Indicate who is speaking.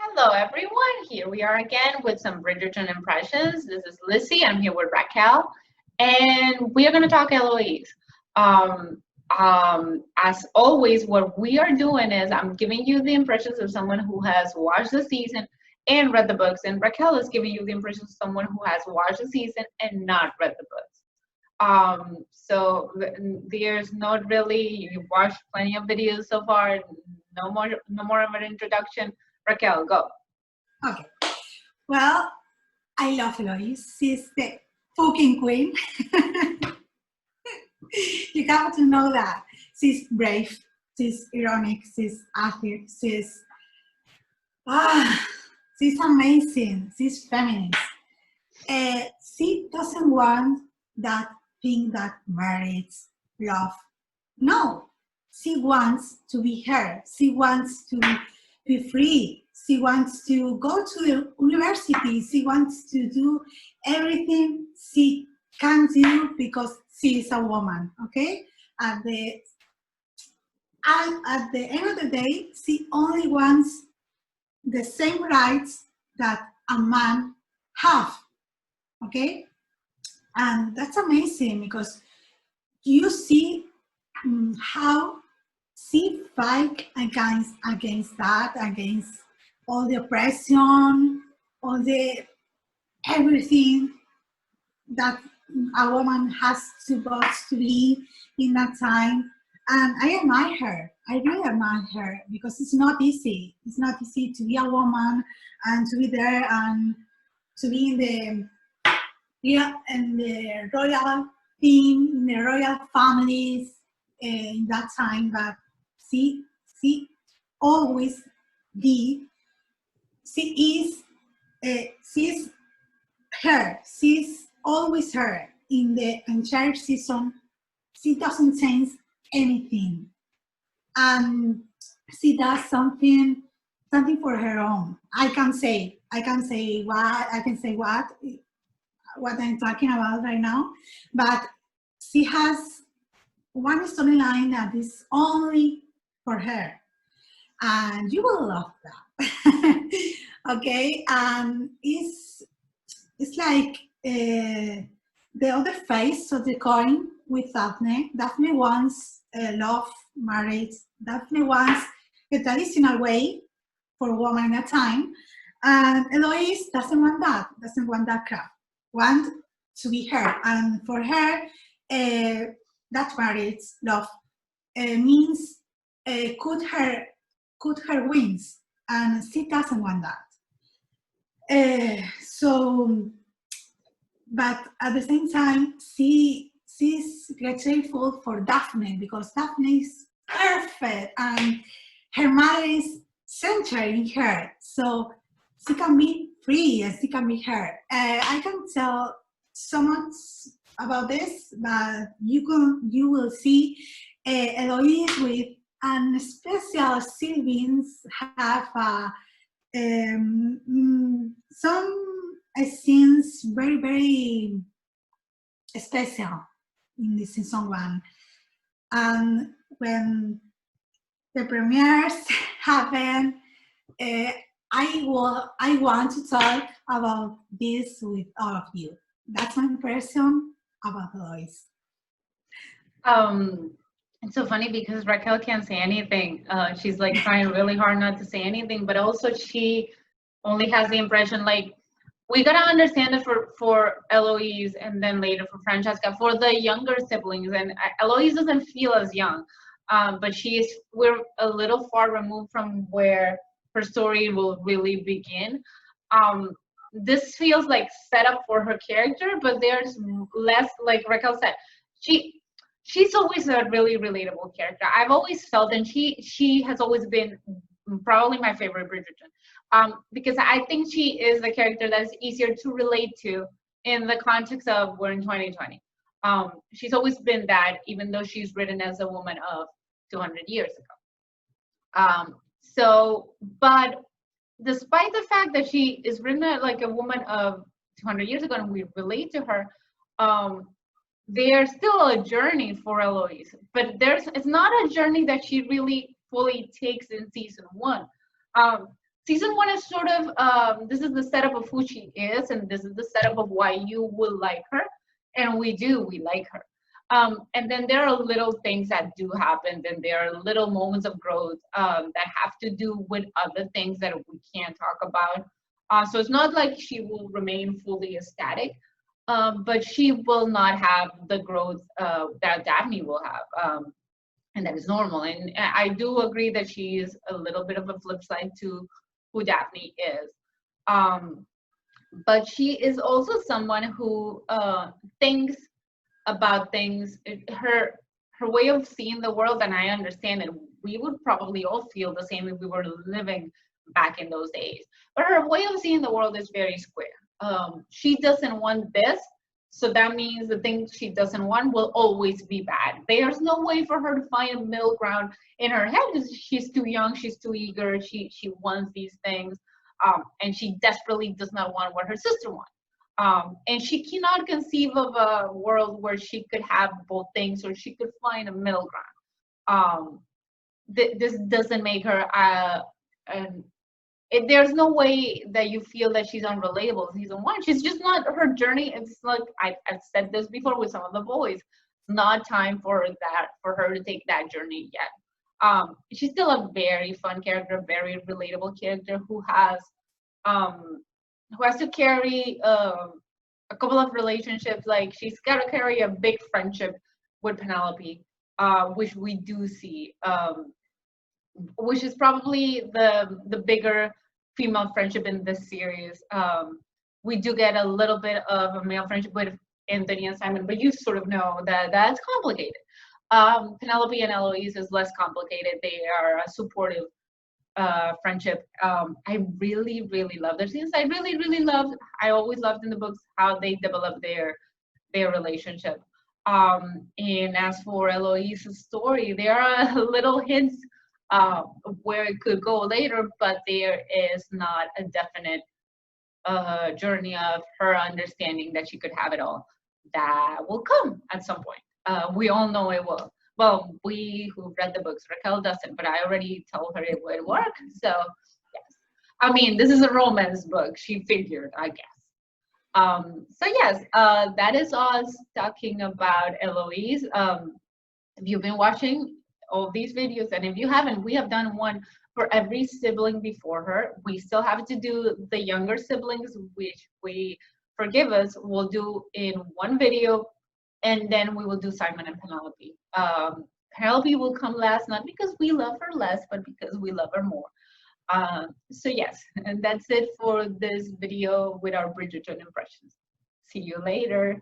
Speaker 1: Hello, everyone. Here we are again with some Bridgerton impressions. This is Lizzie. I'm here with Raquel, and we are going to talk Eloise. Um, as always, what we are doing is I'm giving you the impressions of someone who has watched the season and read the books, and Raquel is giving you the impressions of someone who has watched the season and not read the books. There's not really, you've watched plenty of videos so far. No more of an introduction. Raquel, go.
Speaker 2: Okay. Well, I love Eloise. She's the fucking queen. You have to know that. She's brave. She's ironic. She's active. Ah, she's amazing. She's feminist. She doesn't want that thing that marriage, love. No, she wants to be her. She wants to be free. She wants to go to the university. She wants to do everything she can do because she is a woman. Okay, at the at the end of the day, she only wants the same rights that a man have. Okay, and that's amazing because you see how she fight against that, against all the oppression, all the everything that a woman has supposed to be in that time. And I admire her. I really admire her because it's not easy. It's not easy to be a woman and to be there and to be in the royal thing, in the royal families in that time. But she always be. She is. She's her. She's always her in the entire season. She doesn't change anything, and she does something for her own. I can say what I'm talking about right now, but she has one storyline that is only for her, and you will love that. Okay, and it's like the other face of the coin with Daphne. Daphne wants love, marriage. Daphne wants the traditional way for a woman at a time, and Eloise doesn't want that. Doesn't want that crap. Want to be her, and for her, that marriage, love, means cut her wings, and she doesn't want that. So, but at the same time, she's grateful for Daphne because Daphne is perfect and her mother is centered in her. So she can be free and she can be her. I can tell so much about this, but you will see Eloise with an special siblings have some scenes very special in the season one. And when the premieres happen, I want to talk about this with all of you. That's my impression about Eloise.
Speaker 1: It's so funny because Raquel can't say anything. She's like trying really hard not to say anything, but also she only has the impression like we gotta understand it for Eloise and then later for Francesca for the younger siblings. And Eloise doesn't feel as young, but we're a little far removed from where her story will really begin. This feels like set up for her character, but there's less, like Raquel said, she's always a really relatable character. I've always felt, and she has always been probably my favorite Bridgerton, because I think she is a character that is easier to relate to in the context of we're in 2020. She's always been that, even though she's written as a woman of 200 years ago. But despite the fact that she is written like a woman of 200 years ago and we relate to her, there's still a journey for Eloise, but it's not a journey that she really fully takes in season one. season one is sort of, this is the setup of who she is, and this is the setup of why you will like her, and we like her. And then there are little things that do happen, and there are little moments of growth that have to do with other things that we can't talk about. So it's not like she will remain fully ecstatic, but she will not have the growth that Daphne will have. And that is normal. And I do agree that she is a little bit of a flip side to who Daphne is. Um, but she is also someone who thinks about things. Her way of seeing the world, and I understand it. We would probably all feel the same if we were living back in those days. But her way of seeing the world is very square. She doesn't want this, so that means the thing she doesn't want will always be bad. There's no way for her to find a middle ground in her head. She's too young, she's too eager, she wants these things, and she desperately does not want what her sister wants. And she cannot conceive of a world where she could have both things, or she could find a middle ground. This doesn't make her there's no way that you feel that she's unrelatable in season one. She's just not, her journey. It's like I've said this before with some of the boys. It's not time for her to take that journey yet. She's still a very fun character, very relatable character who has to carry a couple of relationships. Like, she's got to carry a big friendship with Penelope, which we do see, which is probably the bigger female friendship in this series. We do get a little bit of a male friendship with Anthony and Simon, but you sort of know that that's complicated. Penelope and Eloise is less complicated. They are a supportive friendship. I really, really love their scenes. I always loved in the books how they develop their relationship. And as for Eloise's story, there are little hints where it could go later, but there is not a definite journey of her understanding that she could have it all. That will come at some point. We all know it will. Well, we who read the books, Raquel doesn't, but I already told her it would work. So yes, I mean, this is a romance book. She figured, I guess. So yes, that is us talking about Eloise. If you've been watching all these videos, and if you haven't, we have done one for every sibling before her. We still have to do the younger siblings, which we, forgive us, we'll do in one video, and then we will do Simon and Penelope. Penelope will come last, not because we love her less, but because we love her more. So yes, and that's it for this video with our Bridgerton impressions. See you later.